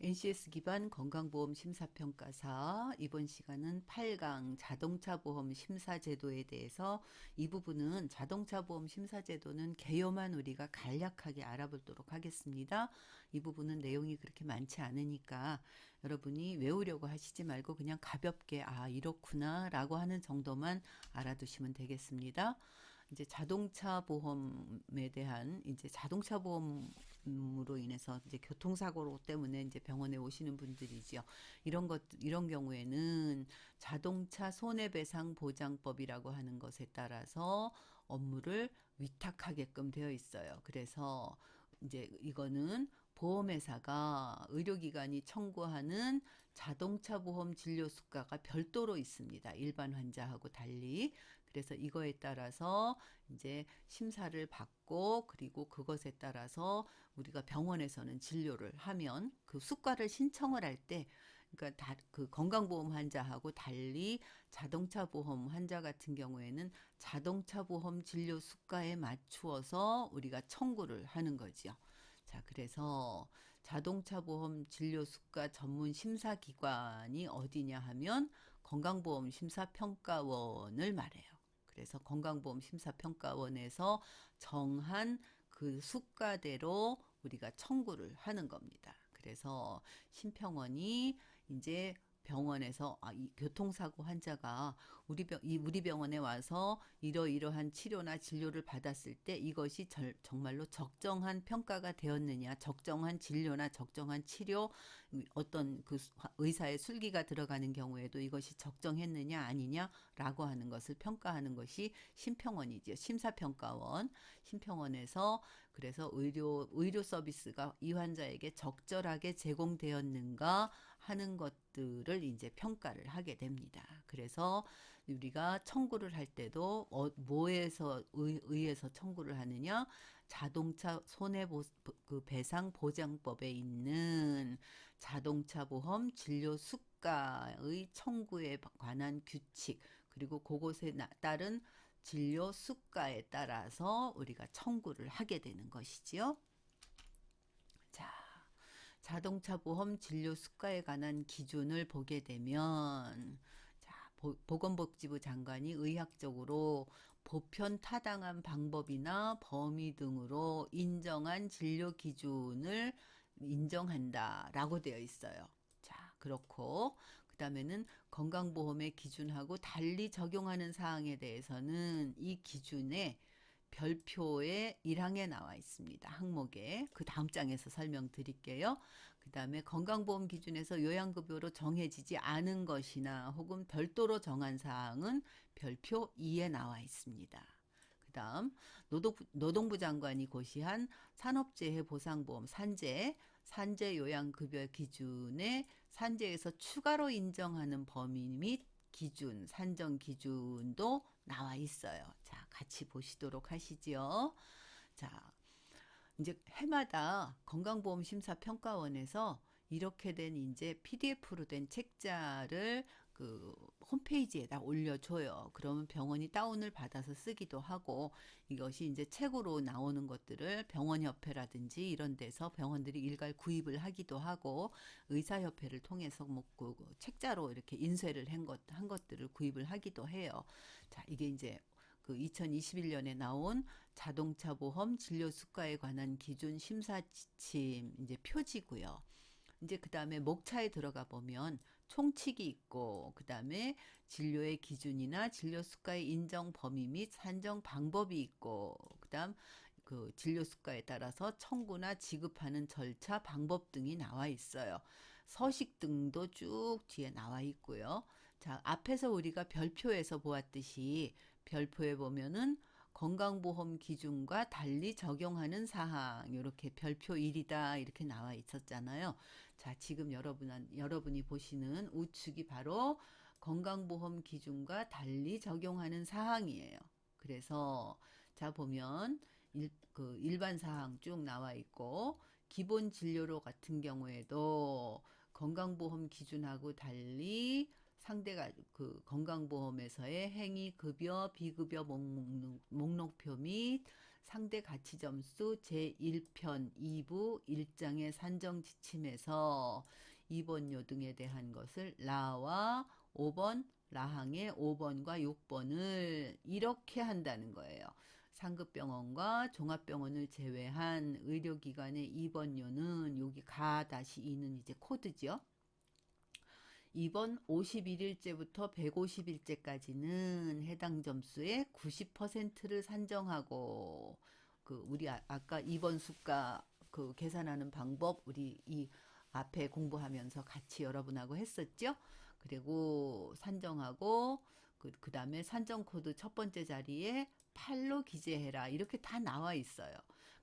NCS 기반 건강보험 심사평가사 이번 시간은 8강 자동차보험 심사제도에 대해서 이 부분은 자동차보험 심사제도는 개요만 우리가 간략하게 알아보도록 하겠습니다. 이 부분은 내용이 그렇게 많지 않으니까 여러분이 외우려고 하시지 말고 그냥 가볍게 이렇구나 라고 하는 정도만 알아두시면 되겠습니다. 이제 자동차 보험에 대한 이제 자동차 보험으로 인해서 이제 교통사고 때문에 이제 병원에 오시는 분들이죠. 이런 경우에는 자동차 손해배상 보장법이라고 하는 것에 따라서 업무를 위탁하게끔 되어 있어요. 그래서 이제 이거는 보험회사가 의료기관이 청구하는 자동차 보험 진료 수가가 별도로 있습니다. 일반 환자하고 달리. 그래서 이거에 따라서 이제 심사를 받고 그리고 그것에 따라서 우리가 병원에서는 진료를 하면 그 수가를 신청을 할 때 그러니까 그 건강보험 환자하고 달리 자동차 보험 환자 같은 경우에는 자동차 보험 진료 수가에 맞추어서 우리가 청구를 하는 거지요. 자, 그래서 자동차 보험 진료 수가 전문 심사 기관이 어디냐 하면 건강보험 심사평가원을 말해요. 그래서 건강보험 심사평가원에서 정한 그 수가대로 우리가 청구를 하는 겁니다. 그래서 심평원이 이제 병원에서 이 교통사고 환자가 우리 병원에 와서 이러이러한 치료나 진료를 받았을 때 이것이 정말로 적정한 평가가 되었느냐, 적정한 진료나 적정한 치료, 어떤 그 의사의 술기가 들어가는 경우에도 이것이 적정했느냐 아니냐라고 하는 것을 평가하는 것이 심평원이죠. 심사평가원. 심평원에서 그래서 의료 서비스가 이 환자에게 적절하게 제공되었는가 하는 것들을 이제 평가를 하게 됩니다. 그래서 우리가 청구를 할 때도 뭐에서 의해서 청구를 하느냐? 자동차 손해배상 보장법에 있는 자동차 보험 진료 수가의 청구에 관한 규칙 그리고 그것에 따른 진료 수가에 따라서 우리가 청구를 하게 되는 것이지요. 자, 자동차 보험 진료 수가에 관한 기준을 보게 되면 자, 보건복지부 장관이 의학적으로 보편 타당한 방법이나 범위 등으로 인정한 진료 기준을 인정한다라고 되어 있어요. 자, 그렇고 그 다음에는 건강보험의 기준하고 달리 적용하는 사항에 대해서는 이 기준에 별표의 1항에 나와 있습니다. 항목에. 그 다음 장에서 설명드릴게요. 그 다음에 건강보험 기준에서 요양급여로 정해지지 않은 것이나 혹은 별도로 정한 사항은 별표 2에 나와 있습니다. 그 다음 노동부 장관이 고시한 산업재해 보상보험 산재 요양급여 기준에 산재에서 추가로 인정하는 범위 및 기준, 산정 기준도 나와 있어요. 자, 같이 보시도록 하시죠. 자, 이제 해마다 건강보험심사평가원에서 이렇게 된 이제 PDF로 된 책자를 그 홈페이지에다 올려줘요. 그러면 병원이 다운을 받아서 쓰기도 하고 이것이 이제 책으로 나오는 것들을 병원협회라든지 이런 데서 병원들이 일괄 구입을 하기도 하고 의사협회를 통해서 그 책자로 이렇게 인쇄를 한 것들을 구입을 하기도 해요. 자, 이게 이제 그 2021년에 나온 자동차 보험 진료 수가에 관한 기준 심사 지침 이제 표지고요. 이제 그 다음에 목차에 들어가 보면 총칙이 있고 그 다음에 진료의 기준이나 진료 수가의 인정 범위 및 산정 방법이 있고 그 다음 그 진료 수가에 따라서 청구나 지급하는 절차 방법 등이 나와 있어요. 서식 등도 쭉 뒤에 나와 있고요. 자, 앞에서 우리가 별표에서 보았듯이 별표에 보면은 건강보험 기준과 달리 적용하는 사항 이렇게 별표 1이다 이렇게 나와 있었잖아요. 자, 지금 여러분이 보시는 우측이 바로 건강보험 기준과 달리 적용하는 사항이에요. 그래서 자 보면 그 일반 사항 쭉 나와 있고 기본 진료로 같은 경우에도 건강보험 기준하고 달리 상대가 그 건강보험에서의 행위 급여, 비급여 목록표 및 상대 가치 점수 제1편 2부 1장의 산정 지침에서 2번 요등에 대한 것을 라와 5번 라항의 5번과 6번을 이렇게 한다는 거예요. 상급병원과 종합병원을 제외한 의료기관의 입원료는 여기 가-2는 이제 코드죠. 2번 51일째부터 150일째까지는 해당 점수의 90%를 산정하고 우리 아까 2번 수가 계산하는 방법 우리 이 앞에 공부하면서 같이 여러분하고 했었죠. 그리고 산정하고 그다음에 산정 코드 첫 번째 자리에 8로 기재해라. 이렇게 다 나와 있어요.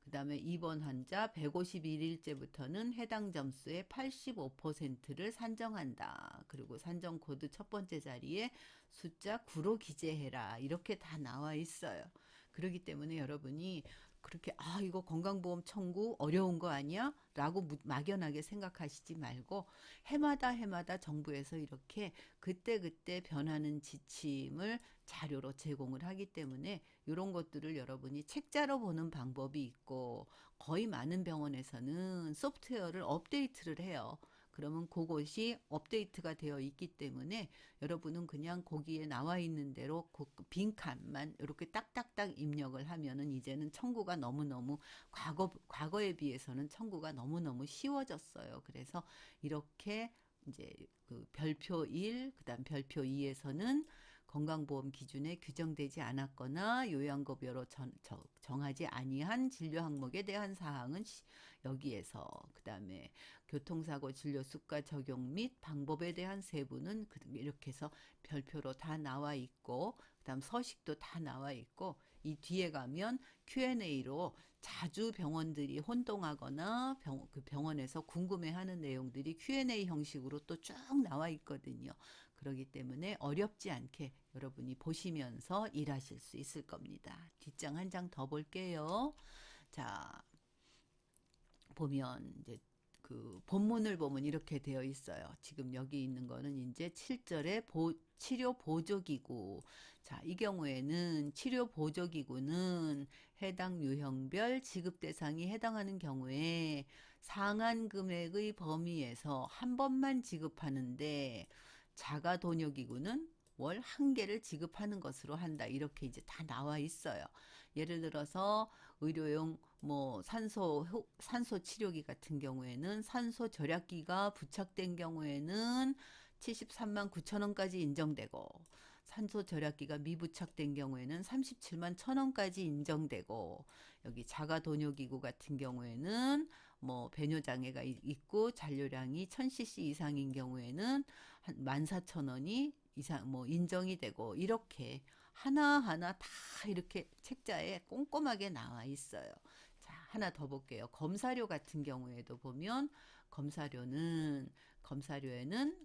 그다음에 2번 환자 151일째부터는 해당 점수의 85%를 산정한다. 그리고 산정 코드 첫 번째 자리에 숫자 9로 기재해라. 이렇게 다 나와 있어요. 그렇기 때문에 여러분이 그렇게 이거 건강보험 청구 어려운 거 아니야? 라고 막연하게 생각하시지 말고 해마다 정부에서 이렇게 그때그때 변하는 지침을 자료로 제공을 하기 때문에 이런 것들을 여러분이 책자로 보는 방법이 있고 거의 많은 병원에서는 소프트웨어를 업데이트를 해요. 그러면 그것이 업데이트가 되어 있기 때문에 여러분은 그냥 거기에 나와 있는 대로 그 빈칸만 이렇게 딱딱딱 입력을 하면은 이제는 청구가 너무너무 과거에 비해서는 청구가 너무너무 쉬워졌어요. 그래서 이렇게 이제 별표 1, 그다음 별표 2에서는 건강보험 기준에 규정되지 않았거나 요양급여로 정하지 아니한 진료 항목에 대한 사항은 여기에서 그다음에 교통사고 진료 수가 적용 및 방법에 대한 세부는 이렇게 해서 별표로 다 나와 있고 그다음 서식도 다 나와 있고 이 뒤에 가면 Q&A로 자주 병원들이 혼동하거나 병원에서 궁금해하는 내용들이 Q&A 형식으로 또 쭉 나와 있거든요. 그렇기 때문에 어렵지 않게 여러분이 보시면서 일하실 수 있을 겁니다. 뒷장 한 장 더 볼게요. 자, 보면 이제 본문을 보면 이렇게 되어 있어요. 지금 여기 있는 거는 이제 7절에 치료 보조기구. 자, 이 경우에는 치료 보조기구는 해당 유형별 지급 대상이 해당하는 경우에 상한 금액의 범위에서 한 번만 지급하는데 자가 도뇨기구는 월 한 개를 지급하는 것으로 한다. 이렇게 이제 다 나와 있어요. 예를 들어서 의료용 산소 치료기 같은 경우에는 산소 절약기가 부착된 경우에는 73만 9천 원까지 인정되고 산소 절약기가 미부착된 경우에는 37만 1천 원까지 인정되고 여기 자가 도뇨기구 같은 경우에는 배뇨 장애가 있고 잔류량이 1000cc 이상인 경우에는 한 14,000원이 이상 인정이 되고 이렇게 하나하나 다 이렇게 책자에 꼼꼼하게 나와 있어요. 자, 하나 더 볼게요. 검사료 같은 경우에도 보면 검사료에는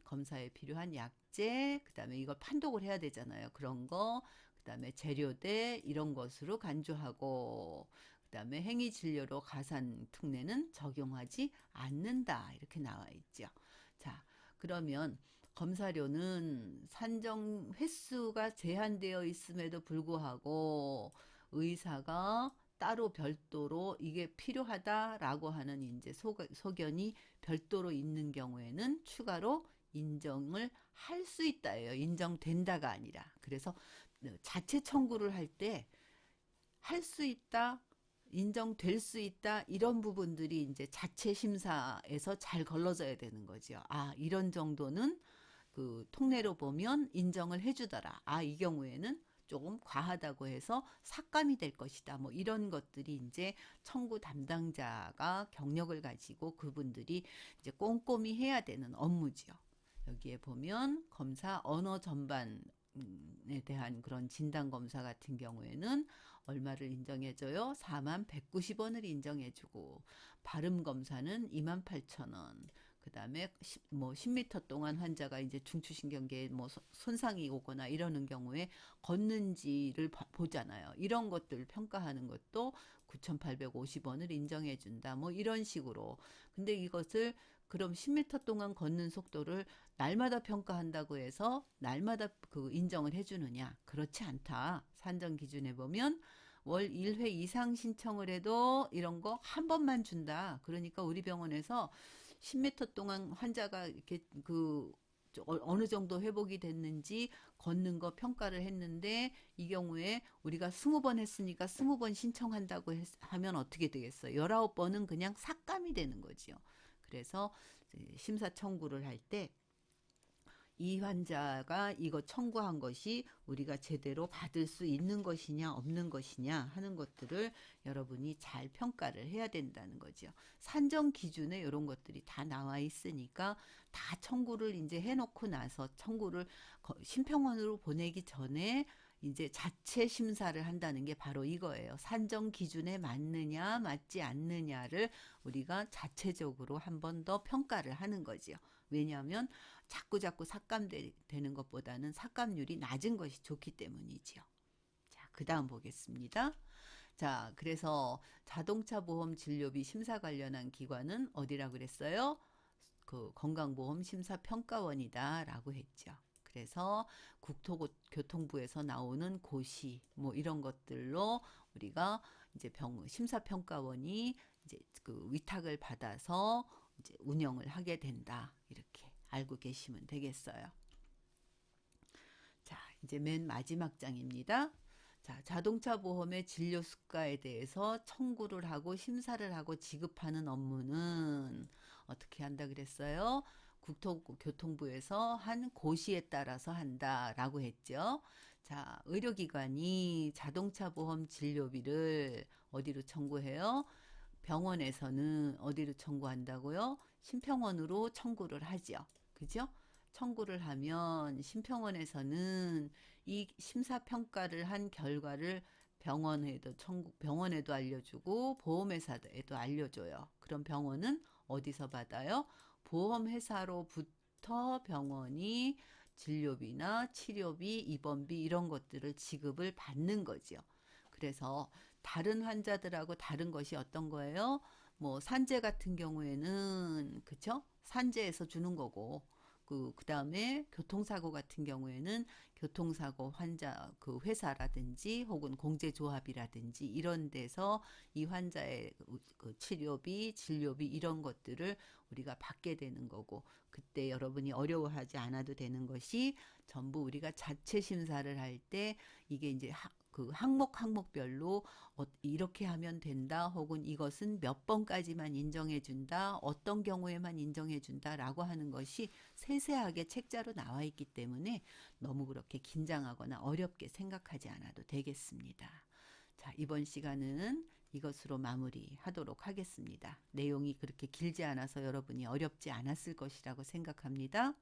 검사에 필요한 약재, 그다음에 이걸 판독을 해야 되잖아요. 그런 거, 그다음에 재료대 이런 것으로 간주하고 그다음에 행위 진료로 가산 특례는 적용하지 않는다. 이렇게 나와 있죠. 자, 그러면 검사료는 산정 횟수가 제한되어 있음에도 불구하고 의사가 따로 별도로 이게 필요하다라고 하는 이제 소견이 별도로 있는 경우에는 추가로 인정을 할 수 있다예요. 인정된다가 아니라. 그래서 자체 청구를 할 때 할 수 있다, 인정될 수 있다 이런 부분들이 이제 자체 심사에서 잘 걸러져야 되는 거죠. 이런 정도는 통례로 보면 인정을 해주더라. 이 경우에는 조금 과하다고 해서 삭감이 될 것이다. 이런 것들이 이제 청구 담당자가 경력을 가지고 그분들이 이제 꼼꼼히 해야 되는 업무지요. 여기에 보면 검사 언어 전반에 대한 그런 진단 검사 같은 경우에는 얼마를 인정해줘요? 4190원을 인정해주고 발음 검사는 28,000원. 그 다음에 10m 동안 환자가 이제 중추신경계에 손상이 오거나 이러는 경우에 걷는지를 보잖아요. 이런 것들 평가하는 것도 9,850원을 인정해 준다. 이런 식으로. 근데 이것을 그럼 10m 동안 걷는 속도를 날마다 평가한다고 해서 날마다 인정을 해주느냐? 그렇지 않다. 산정 기준에 보면 월 1회 이상 신청을 해도 이런 거 한 번만 준다. 그러니까 우리 병원에서 10m 동안 환자가 이렇게 어느 정도 회복이 됐는지 걷는 거 평가를 했는데 이 경우에 우리가 20번 했으니까 20번 신청한다고 하면 어떻게 되겠어요? 19번은 그냥 삭감이 되는 거지요. 그래서 심사 청구를 할 때 이 환자가 이거 청구한 것이 우리가 제대로 받을 수 있는 것이냐 없는 것이냐 하는 것들을 여러분이 잘 평가를 해야 된다는 거죠. 산정 기준에 이런 것들이 다 나와 있으니까 다 청구를 이제 해놓고 나서 청구를 심평원으로 보내기 전에 이제 자체 심사를 한다는 게 바로 이거예요. 산정 기준에 맞느냐 맞지 않느냐를 우리가 자체적으로 한 번 더 평가를 하는 거지요. 왜냐하면 자꾸 삭감되는 것보다는 삭감률이 낮은 것이 좋기 때문이지요. 자, 그 다음 보겠습니다. 자, 그래서 자동차 보험 진료비 심사 관련한 기관은 어디라고 그랬어요? 그 건강보험 심사평가원이다라고 했죠. 그래서 국토교통부에서 나오는 고시 뭐 이런 것들로 우리가 이제 심사평가원이 이제 그 위탁을 받아서 이제 운영을 하게 된다. 이렇게 알고 계시면 되겠어요. 자, 이제 맨 마지막 장입니다. 자, 자동차 보험의 진료 수가에 대해서 청구를 하고 심사를 하고 지급하는 업무는 어떻게 한다 그랬어요? 국토교통부에서 한 고시에 따라서 한다라고 했죠. 자, 의료기관이 자동차 보험 진료비를 어디로 청구해요? 병원에서는 어디로 청구한다고요? 심평원으로 청구를 하죠. 그죠? 청구를 하면 심평원에서는 이 심사평가를 한 결과를 병원에도 알려주고 보험회사에도 알려줘요. 그럼 병원은 어디서 받아요? 보험회사로부터 병원이 진료비나 치료비, 입원비 이런 것들을 지급을 받는 거죠. 그래서 다른 환자들하고 다른 것이 어떤 거예요? 뭐 산재 같은 경우에는 그쵸? 산재에서 주는 거고 그다음에 교통사고 같은 경우에는 교통사고 환자 그 회사라든지 혹은 공제조합이라든지 이런 데서 이 환자의 그 치료비, 진료비 이런 것들을 우리가 받게 되는 거고 그때 여러분이 어려워하지 않아도 되는 것이 전부 우리가 자체 심사를 할 때 이게 이제 그 항목별로 이렇게 하면 된다 혹은 이것은 몇 번까지만 인정해 준다 어떤 경우에만 인정해 준다라고 하는 것이 세세하게 책자로 나와 있기 때문에 너무 그렇게 긴장하거나 어렵게 생각하지 않아도 되겠습니다. 자, 이번 시간은 이것으로 마무리하도록 하겠습니다. 내용이 그렇게 길지 않아서 여러분이 어렵지 않았을 것이라고 생각합니다.